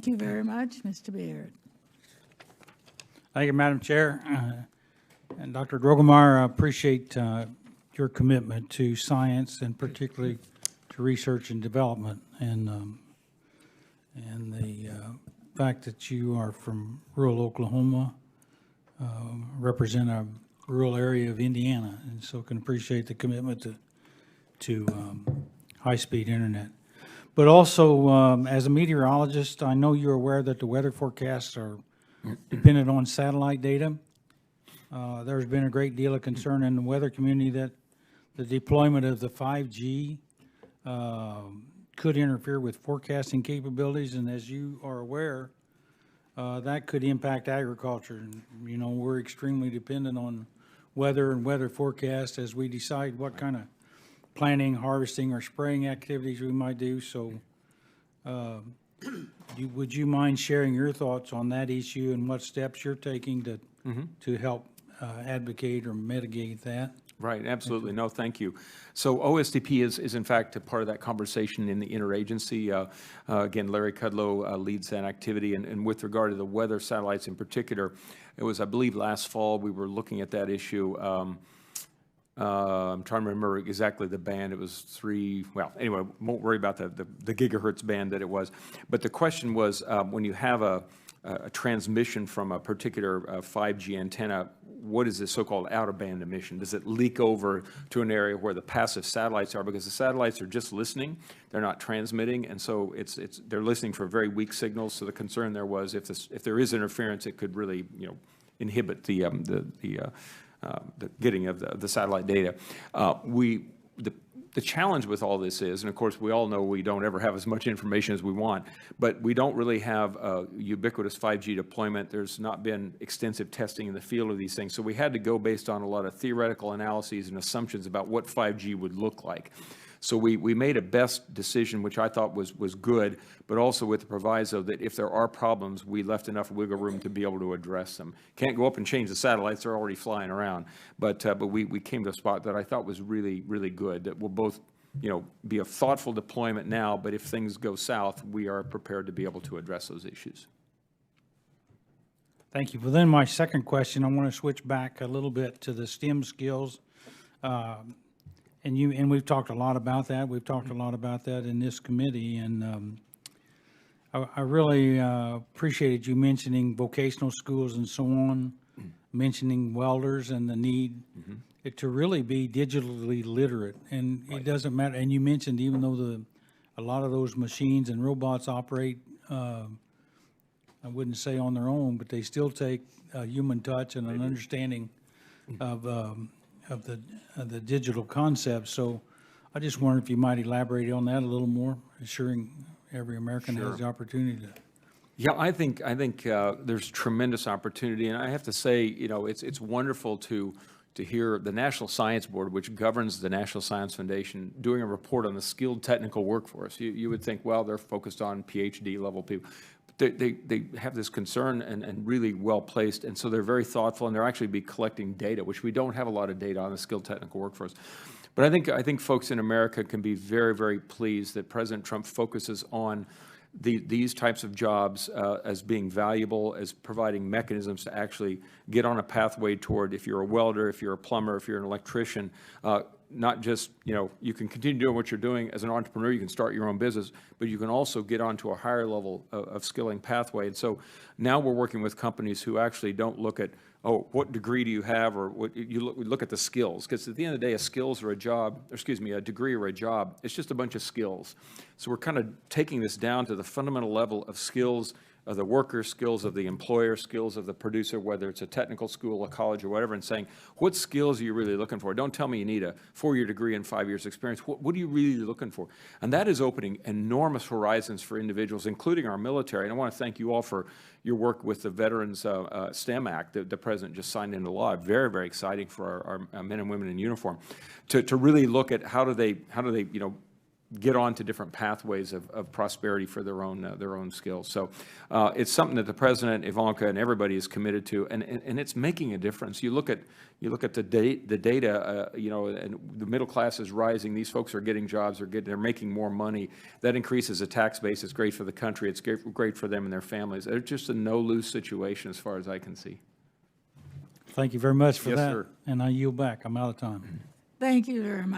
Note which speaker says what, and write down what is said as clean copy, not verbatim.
Speaker 1: Thank you very much, Mr. Baird.
Speaker 2: Thank you, Madam Chair. And Dr. Drogemeyer, I appreciate your commitment to science and particularly to research and development, and the fact that you are from rural Oklahoma, represent a rural area of Indiana, and so can appreciate the commitment to high-speed internet. But also, as a meteorologist, I know you're aware that the weather forecasts are dependent on satellite data. There's been a great deal of concern in the weather community that the deployment of the 5G could interfere with forecasting capabilities, and as you are aware, that could impact agriculture. And, you know, we're extremely dependent on weather and weather forecast as we decide what kind of planting, harvesting, or spraying activities we might do. So would you mind sharing your thoughts on that issue and what steps you're taking to help advocate or mitigate that?
Speaker 3: Right, absolutely. No, thank you. So OSDP is in fact a part of that conversation in the interagency. Again, Larry Kudlow leads that activity. And with regard to the weather satellites in particular, it was, I believe, last fall we were looking at that issue. I'm trying to remember exactly the band. It was 3, well, anyway, won't worry about the gigahertz band that it was. But the question was, when you have a transmission from a particular 5G antenna, what is this so-called out-of-band emission? Does it leak over to an area where the passive satellites are? Because the satellites are just listening, they're not transmitting, and so they're listening for very weak signals. So the concern there was if there is interference, it could really, you know, inhibit the getting of the satellite data. The challenge with all this is, and of course we all know we don't ever have as much information as we want, but we don't really have a ubiquitous 5G deployment. There's not been extensive testing in the field of these things. So we had to go based on a lot of theoretical analyses and assumptions about what 5G would look like. So we made a best decision, which I thought was good, but also with the proviso that if there are problems, we left enough wiggle room to be able to address them. Can't go up and change the satellites; they're already flying around. But we came to a spot that I thought was really, really good. That will both, you know, be a thoughtful deployment now, but if things go south, we are prepared to be able to address those issues.
Speaker 2: Thank you. Well, then my second question, I want to switch back a little bit to the STEM skills. And we've talked a lot about that. We've talked a lot about that in this committee, and I really appreciated you mentioning vocational schools and so on, mentioning welders and the need to really be digitally literate. And it doesn't matter. And you mentioned even though a lot of those machines and robots operate, I wouldn't say on their own, but they still take a human touch and an understanding of the digital concept. So I just wondered if you might elaborate on that a little more, ensuring every American has the opportunity to.
Speaker 3: Yeah, I think there's tremendous opportunity, and I have to say, you know, it's wonderful to hear the National Science Board, which governs the National Science Foundation, doing a report on the skilled technical workforce. You would think, well, they're focused on PhD level people. They have this concern and really well placed, and so they're very thoughtful, and they're actually be collecting data, which we don't have a lot of data on the skilled technical workforce. But I think folks in America can be very, very pleased that President Trump focuses on these types of jobs as being valuable, as providing mechanisms to actually get on a pathway toward, if you're a welder, if you're a plumber, if you're an electrician, not just, you know, you can continue doing what you're doing as an entrepreneur, you can start your own business, but you can also get onto a higher level of skilling pathway. And so now we're working with companies who actually don't look at, oh, what degree do you have, or what we look at the skills, because at the end of the day, a skills or a job, or excuse me, a degree or a job, it's just a bunch of skills. So we're kind of taking this down to the fundamental level of skills of the worker, skills of the employer, skills of the producer, whether it's a technical school, a college, or whatever, and saying, what skills are you really looking for? Don't tell me you need a 4-year degree and 5 years experience. What are you really looking for? And that is opening enormous horizons for individuals, including our military. And I want to thank you all for your work with the Veterans STEM Act that the President just signed into law. Very, very exciting for our men and women in uniform to really look at how do they, you know, get on to different pathways of prosperity for their own skills. So it's something that the president, Ivanka, and everybody is committed to, and it's making a difference. You look at the data, you know, and the middle class is rising. These folks are getting jobs, they're making more money. That increases the tax base. It's great for the country. It's great for them and their families. It's just a no-lose situation as far as I can see.
Speaker 2: Thank you very much for
Speaker 3: Yes,
Speaker 2: that.
Speaker 3: sir.
Speaker 2: And I yield back. I'm out of time.
Speaker 1: Thank you very much.